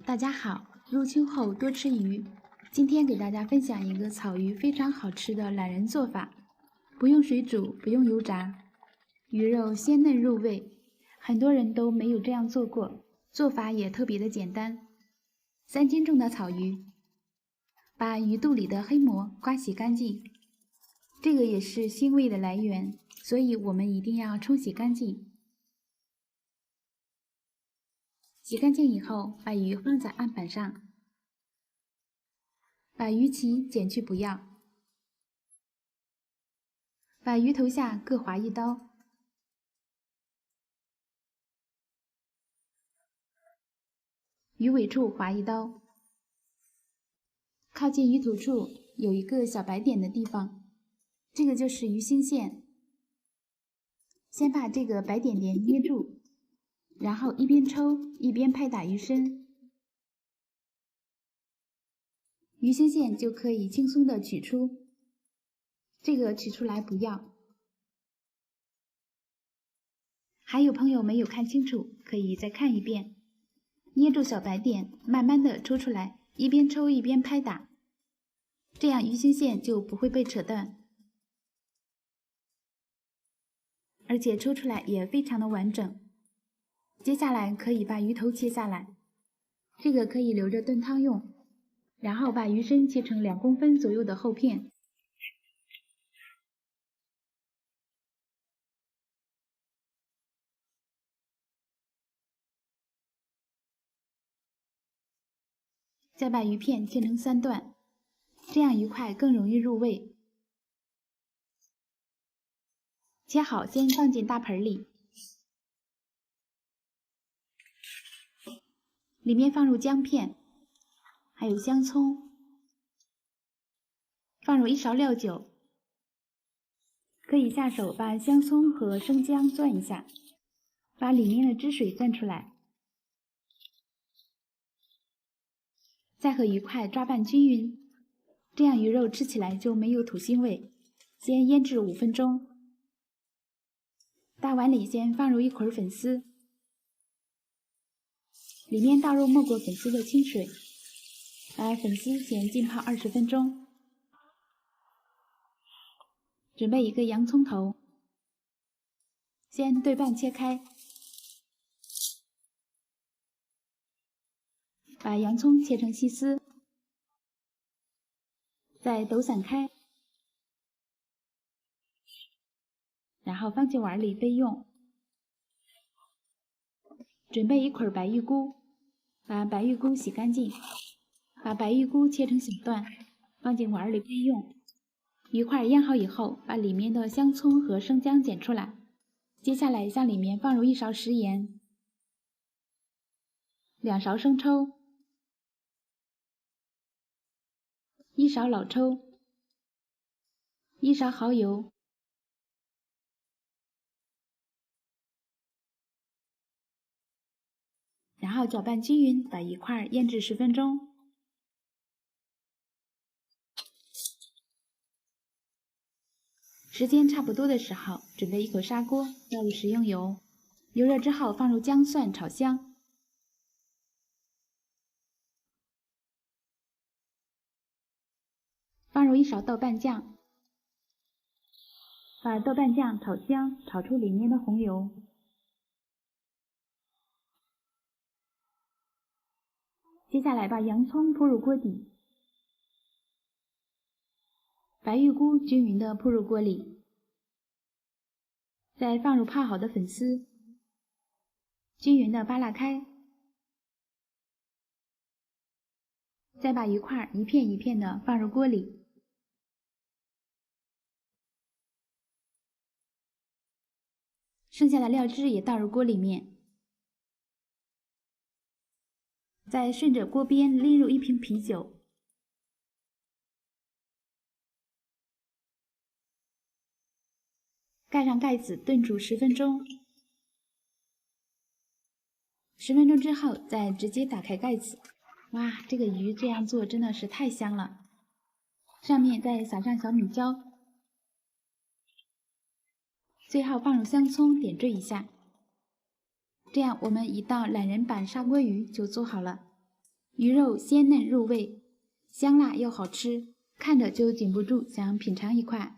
大家好，入秋后多吃鱼。今天给大家分享一个草鱼非常好吃的懒人做法，不用水煮，不用油炸，鱼肉鲜嫩入味。很多人都没有这样做过，做法也特别的简单。3斤重的草鱼，把鱼肚里的黑膜刮洗干净，这个也是腥味的来源，所以我们一定要冲洗干净。洗干净以后，把鱼放在案板上，把鱼鳍剪去不要，把鱼头下各划一刀，鱼尾处划一刀，靠近鱼头处有一个小白点的地方，这个就是鱼腥线。先把这个白点点捏住，然后一边抽一边拍打鱼身，鱼腥线就可以轻松的取出。这个取出来不要。还有朋友没有看清楚，可以再看一遍。捏住小白点，慢慢的抽出来，一边抽一边拍打，这样鱼腥线就不会被扯断，而且抽出来也非常的完整。接下来可以把鱼头切下来，这个可以留着炖汤用，然后把鱼身切成2公分左右的厚片。再把鱼片切成3段，这样鱼块更容易入味。切好先放进大盆里，里面放入姜片，还有香葱，放入1勺料酒，可以下手把香葱和生姜攥一下，把里面的汁水攥出来，再和鱼块抓拌均匀，这样鱼肉吃起来就没有土腥味。先腌制5分钟。大碗里先放入1捆粉丝，里面倒入没过粉丝的清水，把粉丝先浸泡20分钟。准备一个洋葱头，先对半切开，把洋葱切成细丝，再抖散开，然后放进碗里备用。准备1捆白玉菇，把白玉菇洗干净，把白玉菇切成小段，放进碗里备用。鱼块腌好以后，把里面的香葱和生姜捡出来，接下来向里面放入1勺食盐、2勺生抽、1勺老抽、1勺蚝油，然后搅拌均匀，把鱼块腌制10分钟。时间差不多的时候，准备1口砂锅，倒入食用油，油热之后放入姜蒜炒香，放入1勺豆瓣酱，把豆瓣酱炒香，炒出里面的红油。接下来把洋葱铺入锅底，白玉菇均匀地铺入锅里，再放入泡好的粉丝，均匀地扒拉开，再把鱼块一片一片地放入锅里，剩下的料汁也倒入锅里面，再顺着锅边拎入1瓶啤酒，盖上盖子炖煮10分钟。10分钟之后再直接打开盖子。哇，这个鱼这样做真的是太香了！上面再撒上小米椒，最后放入香葱点缀一下。这样我们一道懒人版砂锅鱼就做好了。鱼肉鲜嫩入味，香辣又好吃，看着就禁不住想品尝一块。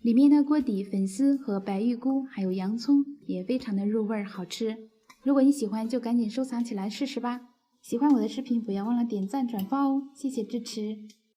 里面的锅底粉丝和白玉菇还有洋葱也非常的入味好吃。如果你喜欢就赶紧收藏起来试试吧。喜欢我的视频不要忘了点赞转发哦，谢谢支持。